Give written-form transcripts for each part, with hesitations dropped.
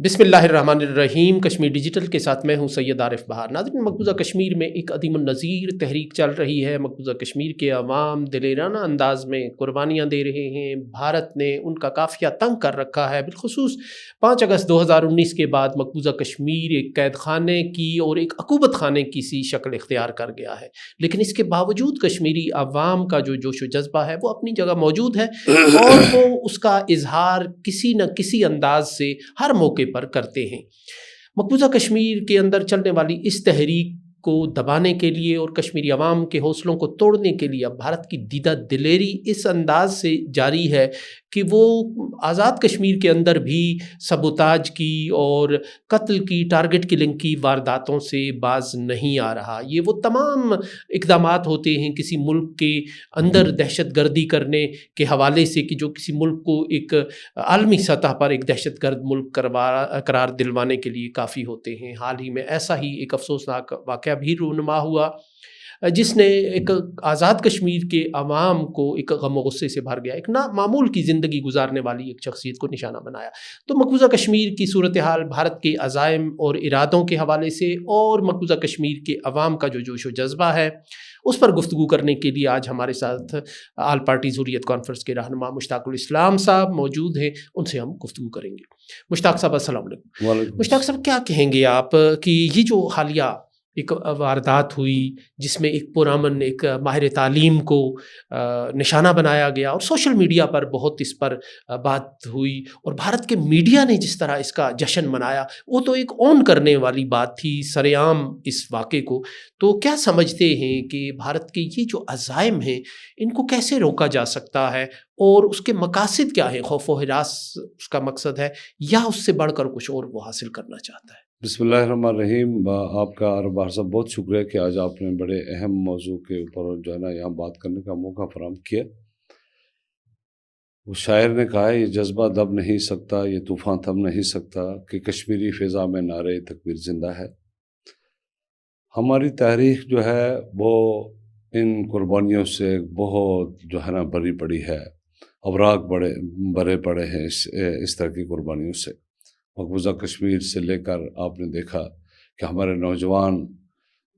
بسم اللہ الرحمن الرحیم۔ کشمیر ڈیجیٹل کے ساتھ میں ہوں سید عارف بہار۔ ناظرین، مقبوضہ کشمیر میں ایک عظیم النظیر تحریک چل رہی ہے۔ مقبوضہ کشمیر کے عوام دلیرانہ انداز میں قربانیاں دے رہے ہیں۔ بھارت نے ان کا قافیہ تنگ کر رکھا ہے۔ بالخصوص 5 اگست 2019 کے بعد مقبوضہ کشمیر ایک قید خانے کی اور ایک عقوبت خانے کی سی شکل اختیار کر گیا ہے، لیکن اس کے باوجود کشمیری عوام کا جو جوش و جذبہ ہے وہ اپنی جگہ موجود ہے اور وہ اس کا اظہار کسی نہ کسی انداز سے ہر موقع پر کرتے ہیں۔ مقبوضہ کشمیر کے اندر چلنے والی اس تحریک کو دبانے کے لیے اور کشمیری عوام کے حوصلوں کو توڑنے کے لیے اب بھارت کی دیدہ دلیری اس انداز سے جاری ہے کہ وہ آزاد کشمیر کے اندر بھی سبوتاج کی اور قتل کی، ٹارگٹ کلنگ کی وارداتوں سے باز نہیں آ رہا۔ یہ وہ تمام اقدامات ہوتے ہیں کسی ملک کے اندر دہشت گردی کرنے کے حوالے سے کہ جو کسی ملک کو ایک عالمی سطح پر ایک دہشت گرد ملک قرار دلوانے کے لیے کافی ہوتے ہیں۔ حال ہی میں ایسا ہی ایک افسوسناک واقعہ بھی رونما ہوا جس نے ایک آزاد کشمیر کے عوام کو ایک غم و غصے سے بھر گیا، ایک نامعمول کی زندگی گزارنے والی ایک شخصیت کو نشانہ بنایا۔ تو مقبوضہ کشمیر کی صورتحال بھارت کے عزائم اور ارادوں کے حوالے سے اور مقبوضہ کشمیر کے عوام کا جو جوش و جذبہ ہے اس پر گفتگو کرنے کے لیے آج ہمارے ساتھ آل پارٹیز حریت کانفرنس کے رہنما مشتاق الاسلام صاحب موجود ہیں۔ ان سے ہم گفتگو کریں گے۔ مشتاق صاحب السلام علیکم۔ مشتاق صاحب، کیا کہیں گے آپ کہ یہ جو حالیہ ایک واردات ہوئی جس میں ایک پرامن ایک ماہر تعلیم کو نشانہ بنایا گیا اور سوشل میڈیا پر بہت اس پر بات ہوئی اور بھارت کے میڈیا نے جس طرح اس کا جشن منایا، وہ تو ایک اون کرنے والی بات تھی سر عام اس واقعے کو، تو کیا سمجھتے ہیں کہ بھارت کے یہ جو عزائم ہیں ان کو کیسے روکا جا سکتا ہے اور اس کے مقاصد کیا ہیں؟ خوف و ہراس اس کا مقصد ہے یا اس سے بڑھ کر کچھ اور وہ حاصل کرنا چاہتا ہے؟ بسم اللہ الرحمن الرحیم۔ آپ کا اربار صاحب بہت شکریہ کہ آج آپ نے بڑے اہم موضوع کے اوپر جو ہے نا یہاں بات کرنے کا موقع فراہم کیا۔ وہ شاعر نے کہا ہے، یہ جذبہ دب نہیں سکتا، یہ طوفان تھم نہیں سکتا کہ کشمیری فضا میں نعرے تکبیر زندہ ہے۔ ہماری تاریخ جو ہے وہ ان قربانیوں سے بہت جو ہے نا بری پڑی ہے، اوراق بڑے پڑے ہیں اس طرح کی قربانیوں سے۔ مقبوضہ کشمیر سے لے کر آپ نے دیکھا کہ ہمارے نوجوان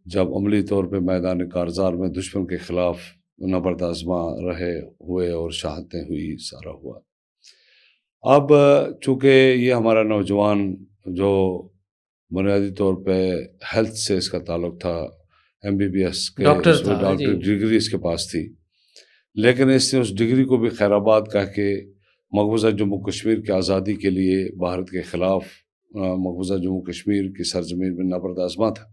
جب عملی طور پہ میدان کارزار میں دشمن کے خلاف نبرد آزماں رہے ہوئے اور شہادتیں ہوئی، سارا ہوا۔ اب چونکہ یہ ہمارا نوجوان جو بنیادی طور پہ ہیلتھ سے اس کا تعلق تھا، MBBS کے ڈاکٹر ڈگری اس کے پاس تھی، لیکن اس نے اس ڈگری کو بھی خیر آباد کہہ کے مقبوضہ جموں کشمیر کی آزادی کے لیے بھارت کے خلاف مقبوضہ جموں کشمیر کی سرزمین میں نبرد آزماں تھا۔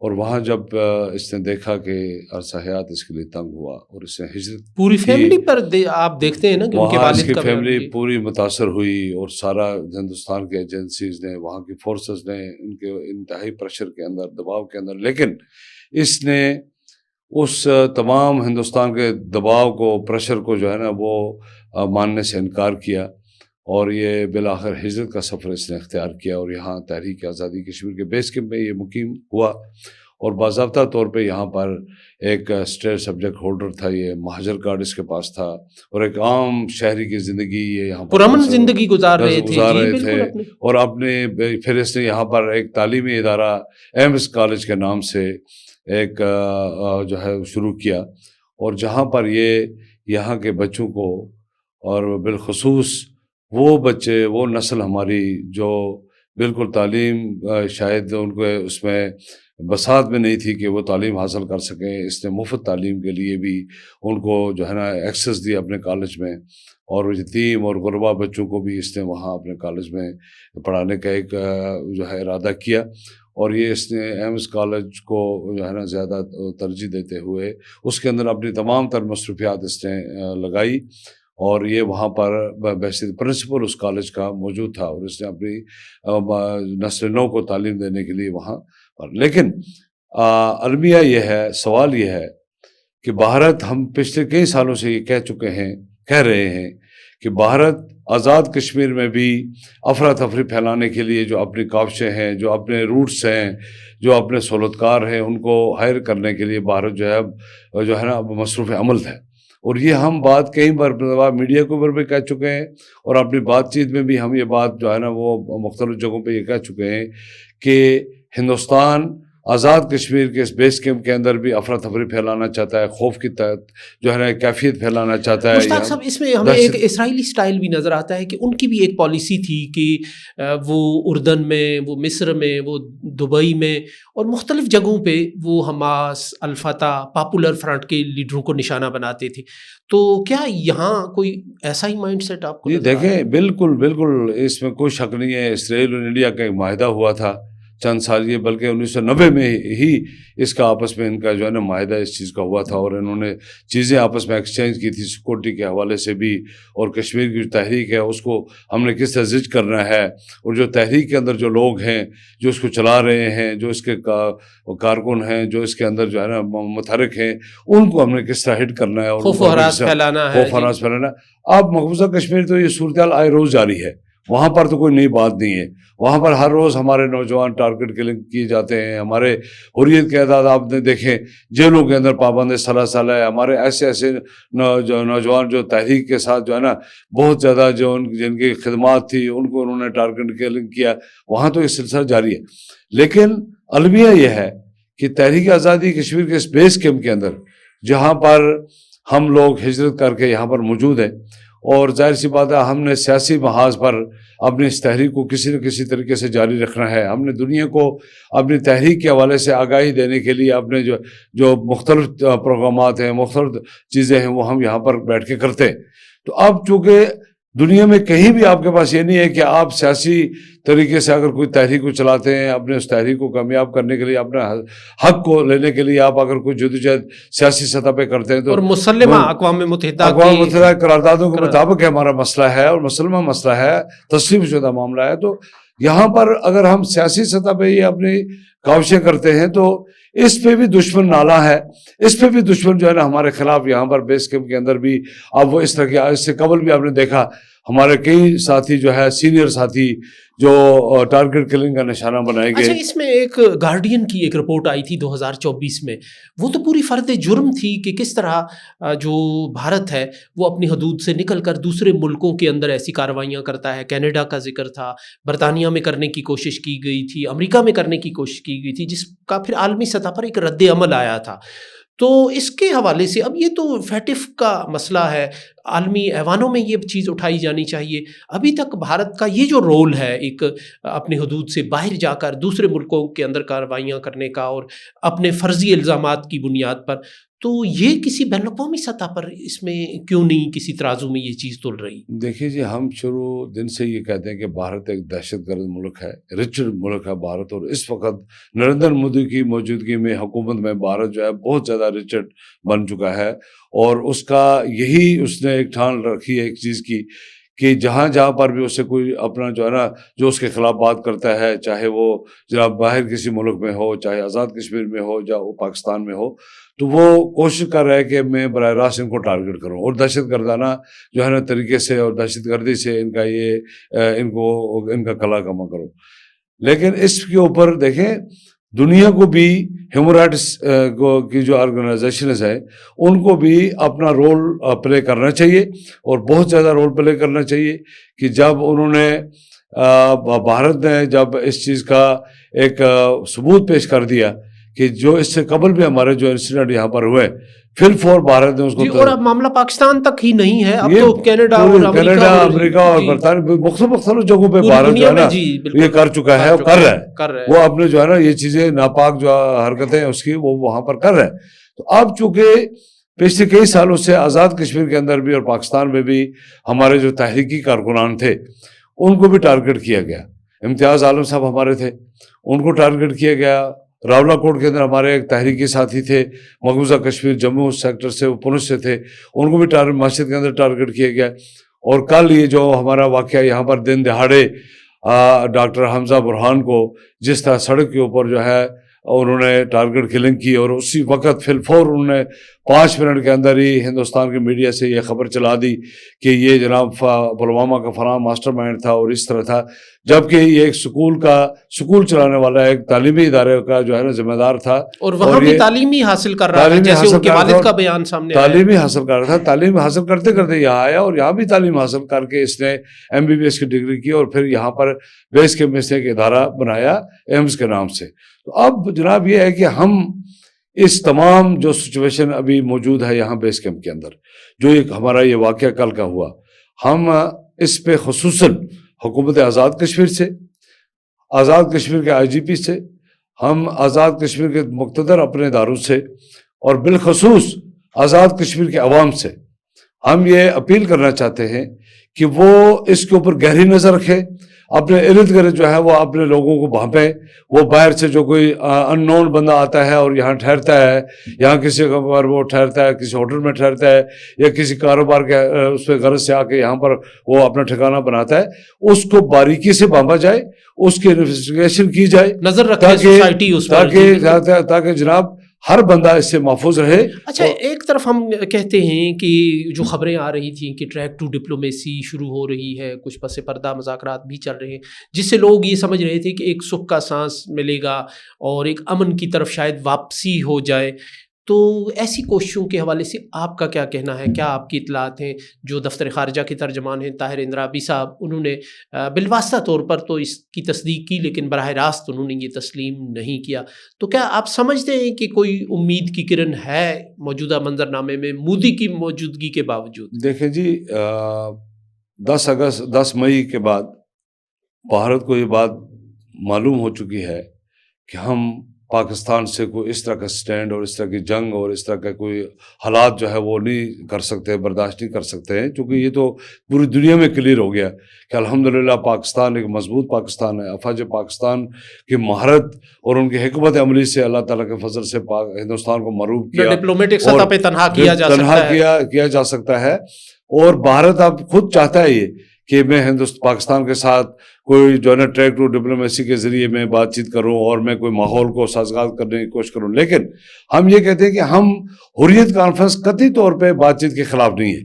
اور وہاں جب اس نے دیکھا کہ عرصہ حیات اس کے لیے تنگ ہوا اور اس نے ہجرت پوری فیملی پر آپ دیکھتے ہیں نا کہ ان کے والد کی فیملی پوری متاثر ہوئی اور سارا ہندوستان کے ایجنسیز نے، وہاں کی فورسز نے ان کے انتہائی پریشر کے اندر، دباؤ کے اندر، لیکن اس نے اس تمام ہندوستان کے دباؤ کو، پریشر کو جو ہے نا وہ ماننے سے انکار کیا اور یہ بالآخر ہجرت کا سفر اس نے اختیار کیا اور یہاں تحریک آزادی کشمیر کے بیس کیمپ میں یہ مقیم ہوا اور باضابطہ طور پہ یہاں پر ایک اسٹیٹ سبجیکٹ ہولڈر تھا، یہ مہاجر کارڈ اس کے پاس تھا اور ایک عام شہری کی زندگی یہ یہاں پر پرامن زندگی گزار رہے تھے اور اپنے پھر اس نے یہاں پر ایک تعلیمی ادارہ ایمس کالج کے نام سے ایک جو ہے شروع کیا اور جہاں پر یہ یہاں کے بچوں کو اور بالخصوص وہ بچے، وہ نسل ہماری جو بالکل تعلیم شاید ان کو اس میں بساط میں نہیں تھی کہ وہ تعلیم حاصل کر سکیں، اس نے مفت تعلیم کے لیے بھی ان کو جو ہے نا ایکسیس دیا اپنے کالج میں اور یتیم اور غربا بچوں کو بھی اس نے وہاں اپنے کالج میں پڑھانے کا ایک جو ہے ارادہ کیا اور یہ اس نے ایمس کالج کو جو ہے نا زیادہ ترجیح دیتے ہوئے اس کے اندر اپنی تمام تر مصروفیات اس نے لگائی اور یہ وہاں پر بحیثیت پرنسپل اس کالج کا موجود تھا اور اس نے اپنی نسل نو کو تعلیم دینے کے لیے وہاں پر۔ لیکن المیہ یہ ہے، سوال یہ ہے کہ بھارت، ہم پچھلے کئی سالوں سے یہ کہہ رہے ہیں کہ بھارت آزاد کشمیر میں بھی افراتفری پھیلانے کے لیے جو اپنی کاوشیں ہیں، جو اپنے روٹس ہیں، جو اپنے سہولتکار ہیں، ان کو ہائر کرنے کے لیے بھارت جو ہے نا مصروف عمل ہے اور یہ ہم بات کئی بار میڈیا کے اوپر بھی کہہ چکے ہیں، اور اپنی بات چیت میں بھی ہم یہ بات جو ہے نا وہ مختلف جگہوں پہ یہ کہہ چکے ہیں کہ ہندوستان آزاد کشمیر کے اس بیس کیمپ کے اندر بھی افراتفری پھیلانا چاہتا ہے، خوف کی جو ہے نا کیفیت پھیلانا چاہتا ہے۔ مشتاق صاحب، اس میں ہمیں ایک اسرائیلی سٹائل بھی نظر آتا ہے کہ ان کی بھی ایک پالیسی تھی کہ وہ اردن میں، وہ مصر میں، وہ دبئی میں اور مختلف جگہوں پہ وہ حماس، الفتح، پاپولر فرنٹ کے لیڈروں کو نشانہ بناتے تھے۔ تو کیا یہاں کوئی ایسا ہی مائنڈ سیٹ آپ کو جی نظر آ رہا ہے؟ دیکھیں، بالکل بالکل اس میں کوئی شک نہیں ہے۔ اسرائیل اور انڈیا کا ایک معاہدہ ہوا تھا چند سال، یہ بلکہ 1990 میں ہی اس کا آپس میں ان کا جو ہے نا معاہدہ اس چیز کا ہوا تھا، اور انہوں نے چیزیں آپس میں ایکسچینج کی تھی سیکورٹی کے حوالے سے بھی، اور کشمیر کی جو تحریک ہے اس کو ہم نے کس طرح زج کرنا ہے، اور جو تحریک کے اندر جو لوگ ہیں جو اس کو چلا رہے ہیں، جو اس کے کارکن ہیں، جو اس کے اندر جو ہے نا متحرک ہیں، ان کو ہم نے کس طرح ہٹ کرنا ہے، اور خوف و ہراس پھیلانا ہے۔ خوف و ہراس پھیلانا۔ اب مقبوضہ کشمیر تو یہ صورتحال آئے روز جاری ہے، وہاں پر تو کوئی نئی بات نہیں ہے، وہاں پر ہر روز ہمارے نوجوان ٹارگٹ کلنگ کیے جاتے ہیں، ہمارے حریت کے اعداد آپ نے دیکھیں، جیلوں کے اندر پابند سلاسل ہے، ہمارے ایسے نوجوان جو تحریک کے ساتھ جو ہے نا بہت زیادہ جن کی خدمات تھی ان کو انہوں نے ٹارگٹ کلنگ کیا، وہاں تو یہ سلسلہ جاری ہے۔ لیکن المیہ یہ ہے کہ تحریک آزادی کشمیر کے اس بیس کیمپ کے اندر جہاں پر ہم لوگ ہجرت کر کے یہاں پر موجود ہیں، اور ظاہر سی بات ہے ہم نے سیاسی محاذ پر اپنی اس تحریک کو کسی نہ کسی طریقے سے جاری رکھنا ہے۔ ہم نے دنیا کو اپنی تحریک کے حوالے سے آگاہی دینے کے لیے اپنے جو مختلف پروگرامات ہیں، مختلف چیزیں ہیں، وہ ہم یہاں پر بیٹھ کے کرتے ہیں۔ تو اب چونکہ دنیا میں کہیں بھی آپ کے پاس یہ نہیں ہے کہ آپ سیاسی طریقے سے اگر کوئی تحریک کو چلاتے ہیں، اپنے اس تحریک کو کامیاب کرنے کے لیے، اپنے حق کو لینے کے لیے آپ اگر کوئی جدوجہد سیاسی سطح پہ کرتے ہیں تو، اور مسلمہ اقوام متحدہ قراردادوں کے مطابق ہمارا مسئلہ ہے اور مسلمہ مسئلہ ہے، تسلیم شدہ معاملہ ہے، تو یہاں پر اگر ہم سیاسی سطح پہ یہ اپنی کاوشیں کرتے ہیں تو اس پہ بھی دشمن نالا ہے، اس پہ بھی دشمن جو ہے نا ہمارے خلاف یہاں پر بیس کیمپ کے اندر بھی اب وہ اس طرح کی، اس سے قبل بھی آپ نے دیکھا ہمارے کئی ساتھی جو ہے سینئر ساتھی جو ٹارگٹ کلنگ کا نشانہ بنائے گئے۔ اچھا، اس میں ایک گارڈین کی ایک رپورٹ آئی تھی 2024 میں، وہ تو پوری فرد جرم تھی کہ کس طرح جو بھارت ہے وہ اپنی حدود سے نکل کر دوسرے ملکوں کے اندر ایسی کارروائیاں کرتا ہے۔ کینیڈا کا ذکر تھا، برطانیہ میں کرنے کی کوشش کی گئی تھی، امریکہ میں کرنے کی کوشش کی گئی تھی، جس کا پھر عالمی سطح پر ایک رد عمل آیا تھا۔ تو اس کے حوالے سے اب یہ تو فیٹف کا مسئلہ ہے، عالمی ایوانوں میں یہ چیز اٹھائی جانی چاہیے۔ ابھی تک بھارت کا یہ جو رول ہے ایک اپنی حدود سے باہر جا کر دوسرے ملکوں کے اندر کارروائیاں کرنے کا اور اپنے فرضی الزامات کی بنیاد پر، تو یہ کسی بین الاقوامی سطح پر اس میں کیوں نہیں کسی ترازو میں یہ چیز تل رہی؟ دیکھیے جی، ہم شروع دن سے یہ کہتے ہیں کہ بھارت ایک دہشت گرد ملک ہے، رچڈ ملک ہے بھارت، اور اس وقت نریندر مودی کی موجودگی میں حکومت میں بھارت جو ہے بہت زیادہ رچڈ بن چکا ہے، اور اس کا یہی اس نے ایک ٹھان رکھی ہے ایک چیز کی کہ جہاں جہاں پر بھی اسے کوئی اپنا جو ہے نا جو اس کے خلاف بات کرتا ہے، چاہے وہ جناب باہر کسی ملک میں ہو، چاہے آزاد کشمیر میں ہو یا وہ پاکستان میں ہو، تو وہ کوشش کر رہا ہے کہ میں براہ راست ان کو ٹارگٹ کروں، اور دہشت گردانہ جو ہے نا طریقے سے اور دہشت گردی سے ان کا یہ ان کا کلا کما کروں۔ لیکن اس کے اوپر دیکھیں دنیا کو بھی ہیومن رائٹس کی جو آرگنائزیشنز ہیں ان کو بھی اپنا رول پلے کرنا چاہیے، اور بہت زیادہ رول پلے کرنا چاہیے کہ جب انہوں نے بھارت نے جب اس چیز کا ایک ثبوت پیش کر دیا کہ جو اس سے قبل بھی ہمارے جو انسیڈنٹ یہاں پر ہوئے، پھر فور بھارت نے اس کو، اور اب معاملہ پاکستان تک ہی نہیں ہے، اب تو کینیڈا اور امریکہ اور برطانیہ مختلف جگہوں پہ بھارت جو ہے نا یہ کر چکا ہے، کر رہا ہے، وہ اپنے جو ہے نا یہ چیزیں ناپاک جو حرکتیں اس کی وہ وہاں پر کر رہے ہیں۔ تو اب چونکہ پچھلے کئی سالوں سے آزاد کشمیر کے اندر بھی اور پاکستان میں بھی ہمارے جو تحریکی کارکنان تھے ان کو بھی ٹارگٹ کیا گیا۔ امتیاز عالم صاحب ہمارے تھے، ان کو ٹارگٹ کیا گیا۔ راولہ کوٹ کے اندر ہمارے ایک تحریکی ساتھی تھے مقبوضہ کشمیر جموں سیکٹر سے، وہ پونچھ سے تھے، ان کو بھی معاشرت کے اندر ٹارگٹ کیا گیا۔ اور کل یہ جو ہمارا واقعہ یہاں پر دن دہاڑے ڈاکٹر حمزہ برہان کو جس طرح سڑک کے اوپر جو ہے انہوں نے ٹارگٹ کلنگ کی، اور اسی وقت فی الفور انہوں نے 5 منٹ کے اندر ہی ہندوستان کی میڈیا سے یہ خبر چلا دی کہ یہ جناب پلوامہ کا فلاں ماسٹر مائنڈ تھا اور اس طرح تھا، جبکہ یہ ایک سکول چلانے والا ایک تعلیمی ادارے کا جو ہے نا ذمہ دار تھا، اور وہاں بھی تعلیمی حاصل کر رہا تھا، جیسے ان کے والد کا بیان سامنے آیا، تعلیمی حاصل کر رہا تھا، تعلیم حاصل کرتے کرتے یہاں آیا اور یہاں بھی تعلیم حاصل کر کے اس نے MBBS کی ڈگری کی اور پھر یہاں پر بیس کیمپ میں سے ایک ادارہ بنایا ایمز کے نام سے۔ تو اب جناب یہ ہے کہ ہم اس تمام جو سچویشن ابھی موجود ہے یہاں بیس کیمپ کے اندر، جو ایک ہمارا یہ واقعہ کل کا ہوا، ہم اس پہ خصوصاً حکومت آزاد کشمیر سے، آزاد کشمیر کے IGP سے، ہم آزاد کشمیر کے مقتدر اپنے اداروں سے اور بالخصوص آزاد کشمیر کے عوام سے ہم یہ اپیل کرنا چاہتے ہیں کہ وہ اس کے اوپر گہری نظر رکھیں، اپنے ارد گرد جو ہے وہ اپنے لوگوں کو بھانپیں۔ وہ باہر سے جو کوئی ان نون بندہ آتا ہے اور یہاں ٹھہرتا ہے، یہاں کسی پر وہ ٹھہرتا ہے، کسی ہوٹل میں ٹھہرتا ہے یا کسی کاروبار کے اس پہ غرض سے آ کے یہاں پر وہ اپنا ٹھکانہ بناتا ہے، اس کو باریکی سے بھانپا جائے، اس کی انویسٹیگیشن کی جائے، نظر رکھے سوسائٹی اس پر، تاکہ جناب ہر بندہ اس سے محفوظ رہے۔ اچھا، ایک طرف ہم کہتے ہیں کہ جو خبریں آ رہی تھیں کہ ٹریک ٹو ڈپلومیسی شروع ہو رہی ہے، کچھ پس پردہ مذاکرات بھی چل رہے ہیں، جس سے لوگ یہ سمجھ رہے تھے کہ ایک سکھ کا سانس ملے گا اور ایک امن کی طرف شاید واپسی ہو جائے، تو ایسی کوششوں کے حوالے سے آپ کا کیا کہنا ہے؟ کیا آپ کی اطلاعات ہیں؟ جو دفتر خارجہ کے ترجمان ہیں طاہر اندرابی صاحب، انہوں نے بالواسطہ طور پر تو اس کی تصدیق کی، لیکن براہ راست انہوں نے یہ تسلیم نہیں کیا، تو کیا آپ سمجھتے ہیں کہ کوئی امید کی کرن ہے موجودہ منظرنامے میں مودی کی موجودگی کے باوجود؟ دیکھیں جی، 10 مئی کے بعد بھارت کو یہ بات معلوم ہو چکی ہے کہ ہم پاکستان سے کوئی اس طرح کا سٹینڈ اور اس طرح کی جنگ اور اس طرح کا کوئی حالات جو ہے وہ نہیں کر سکتے، برداشت نہیں کر سکتے ہیں، کیونکہ یہ تو پوری دنیا میں کلیئر ہو گیا کہ الحمدللہ پاکستان ایک مضبوط پاکستان ہے۔ افواج پاکستان کی مہارت اور ان کی حکمت عملی سے اللہ تعالیٰ کے فضل سے ہندوستان کو معروف کیا، ڈپلومیٹک سطح پہ تنہا کیا جا سکتا ہے، اور بھارت اب خود چاہتا ہے یہ کہ میں پاکستان کے ساتھ کوئی جو ہے نا ٹریک ٹو ڈپلومیسی کے ذریعے میں بات چیت کروں اور میں کوئی ماحول کو سازگار کرنے کی کوشش کروں، لیکن ہم یہ کہتے ہیں کہ ہم حریت کانفرنس قطعی طور پہ بات چیت کے خلاف نہیں ہے۔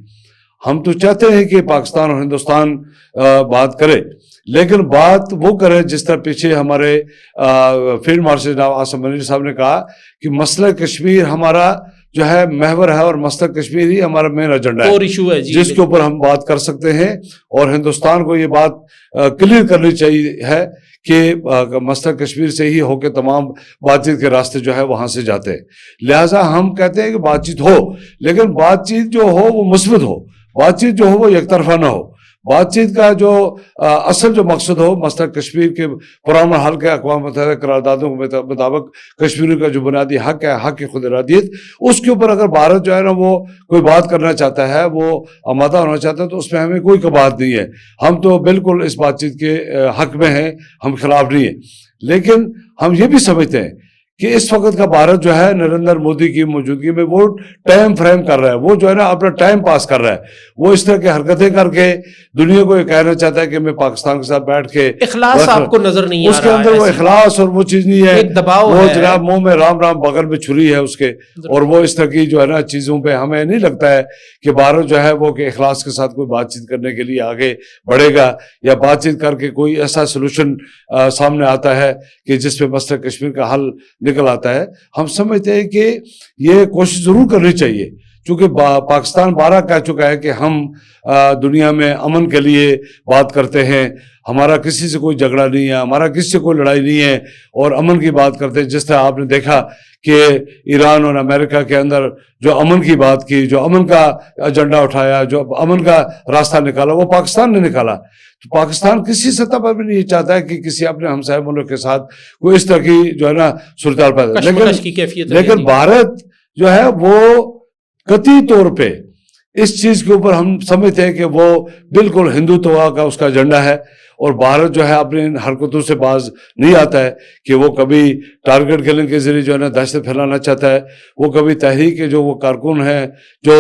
ہم تو چاہتے ہیں کہ پاکستان اور ہندوستان بات کرے، لیکن بات وہ کرے جس طرح پیچھے ہمارے فیلڈ مارشل جناب عاصم منیر صاحب نے کہا کہ مسئلہ کشمیر ہمارا جو ہے محور ہے اور مسئلہ کشمیر ہی ہمارا مین ایجنڈا ہے، جس کے اوپر ہم بات کر سکتے ہیں، اور ہندوستان کو یہ بات کلیئر کرنی چاہیے ہے کہ مسئلہ کشمیر سے ہی ہو کے تمام بات چیت کے راستے جو ہے وہاں سے جاتے ہیں۔ لہٰذا ہم کہتے ہیں کہ بات چیت ہو، لیکن بات چیت جو ہو وہ مثبت ہو، بات چیت جو ہو وہ یک طرفہ نہ ہو۔ بات چیت کا جو اصل جو مقصد ہو، مسئلہ کشمیر کے پرامن حل کے اقوام متحدہ قراردادوں کے مطابق کشمیر کا جو بنیادی حق ہے، حق خود ارادیت، اس کے اوپر اگر بھارت جو ہے نا وہ کوئی بات کرنا چاہتا ہے، وہ آمادہ ہونا چاہتا ہے، تو اس میں ہمیں کوئی کباہت نہیں ہے۔ ہم تو بالکل اس بات چیت کے حق میں ہیں، ہم خلاف نہیں ہیں، لیکن ہم یہ بھی سمجھتے ہیں کہ اس وقت کا بھارت جو ہے نریندر مودی کی موجودگی میں وہ ٹائم فریم کر رہا ہے، وہ جو ہے نا اپنا ٹائم پاس کر رہا ہے، وہ اس طرح کی حرکتیں کر کے دنیا کو یہ کہنا چاہتا ہے کہ میں پاکستان کے ساتھ بیٹھ کے اخلاص آپ کو نظر نہیں آ رہا ہے، اس کے اندر وہ اخلاص اور وہ چیز نہیں ہے، ایک دباؤ وہ ہے جناب منہ میں رام رام بغل میں چھری ہے اس کے، اور وہ اس طرح کی جو ہے نا چیزوں پہ ہمیں نہیں لگتا ہے کہ بھارت جو ہے وہ کہ اخلاص کے ساتھ کوئی بات چیت کرنے کے لیے آگے بڑھے گا، یا بات چیت کر کے کوئی ایسا سلوشن سامنے آتا ہے کہ جس پہ مسئلہ کشمیر کا حل نکل آتا ہے۔ ہم سمجھتے ہیں کہ یہ کوشش ضرور کرنی چاہیے، چونکہ پاکستان بارہ کہہ چکا ہے کہ ہم دنیا میں امن کے لیے بات کرتے ہیں، ہمارا کسی سے کوئی جھگڑا نہیں ہے، ہمارا کسی سے کوئی لڑائی نہیں ہے، اور امن کی بات کرتے ہیں۔ جس طرح آپ نے دیکھا کہ ایران اور امریکہ کے اندر جو امن کی بات کی، جو امن کا ایجنڈا اٹھایا، جو امن کا راستہ نکالا، وہ پاکستان نے نکالا۔ تو پاکستان کسی سطح پر بھی نہیں چاہتا ہے کہ کسی اپنے ہمسائے ملک کے ساتھ کوئی اس طرح کی جو ہے نا صورتحال پیدا، لیکن بھارت جو ہے وہ قطعی طور پہ اس چیز کے اوپر ہم سمجھتے ہیں کہ وہ بالکل ہندوتوا کا اس کا ایجنڈا ہے، اور بھارت جو ہے اپنی ان حرکتوں سے باز نہیں آتا ہے کہ وہ کبھی ٹارگٹ کلنگ کے ذریعے جو ہے نا دہشت پھیلانا چاہتا ہے، وہ کبھی تحریک کے جو وہ کارکن ہیں جو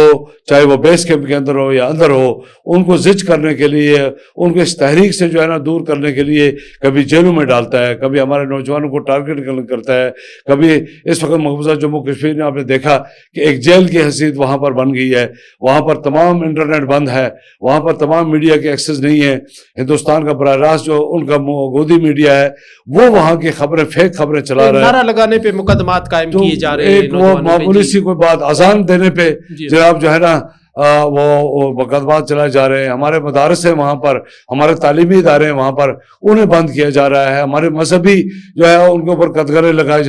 چاہے وہ بیس کیمپ کے اندر ہو یا اندر ہو، ان کو زج کرنے کے لیے، ان کو اس تحریک سے جو ہے نا دور کرنے کے لیے کبھی جیلوں میں ڈالتا ہے، کبھی ہمارے نوجوانوں کو ٹارگٹ کرتا ہے، کبھی اس وقت مقبوضہ جموں کشمیر میں آپ نے دیکھا کہ ایک جیل کی حیثیت وہاں پر بن گئی ہے، وہاں پر تمام انٹرنیٹ بند ہے، وہاں پر تمام میڈیا کے ایکسس نہیں ہے، ہندوستان کا براہ راست جو ان کا گودی میڈیا ہے وہ وہاں کی خبریں، فیک خبریں چلا رہا ہے، نعرہ لگانے پہ مقدمات قائم کیے جا رہے ہیں، ایک وہ معمولی سی کوئی بات اذان دینے پہ جناب جو ہے نا وہ مقدمات چلائے جا رہے ہیں، ہمارے مدارس ہیں وہاں پر، ہمارے تعلیمی ادارے ہیں وہاں پر، انہیں بند کیا جا رہا ہے، ہمارے مذہبی جو ہے ان کے اوپر قطغرے لگائی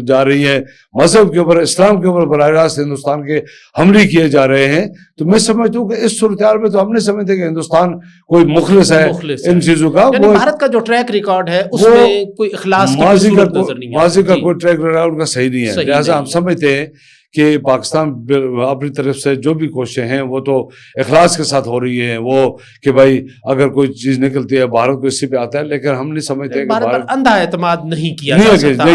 جا رہی ہیں، مذہب کے اوپر، اسلام کے اوپر براہ راست ہندوستان کے حملے کیے جا رہے ہیں۔ تو میں سمجھتا ہوں کہ اس صورتحال میں تو ہم نہیں سمجھتے کہ ہندوستان کوئی مخلص ہے ان چیزوں کا، یعنی بھارت کا جو ٹریک ریکارڈ ہے اس میں کوئی اخلاص کی کوئی صورت نظر نہیں آتی، ماضی کا کوئی ٹریک ریکارڈ ان کا صحیح نہیں ہے، لہٰذا ہم سمجھتے ہیں کہ پاکستان اپنی طرف سے جو بھی کوششیں ہیں وہ تو اخلاص کے ساتھ ہو رہی ہیں، وہ کہ بھائی اگر کوئی چیز نکلتی ہے بھارت کو اسی پہ آتا ہے، لیکن ہم نہیں سمجھتے کہ بھارت پر اندھا اعتماد نہیں کیا جا سکتا۔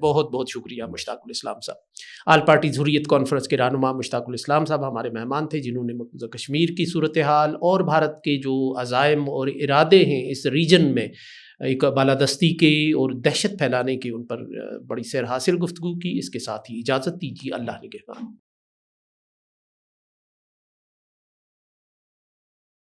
بہت بہت شکریہ مشتاق الاسلام صاحب۔ آل پارٹی حریت کانفرنس کے رہنما مشتاق الاسلام صاحب ہمارے مہمان تھے، جنہوں نے مقبوضہ کشمیر کی صورتحال اور بھارت کے جو عزائم اور ارادے ہیں اس ریجن میں ایک بالادستی کے اور دہشت پھیلانے کے، ان پر بڑی سیر حاصل گفتگو کی۔ اس کے ساتھ ہی اجازت دیجیے، اللہ نگہبان۔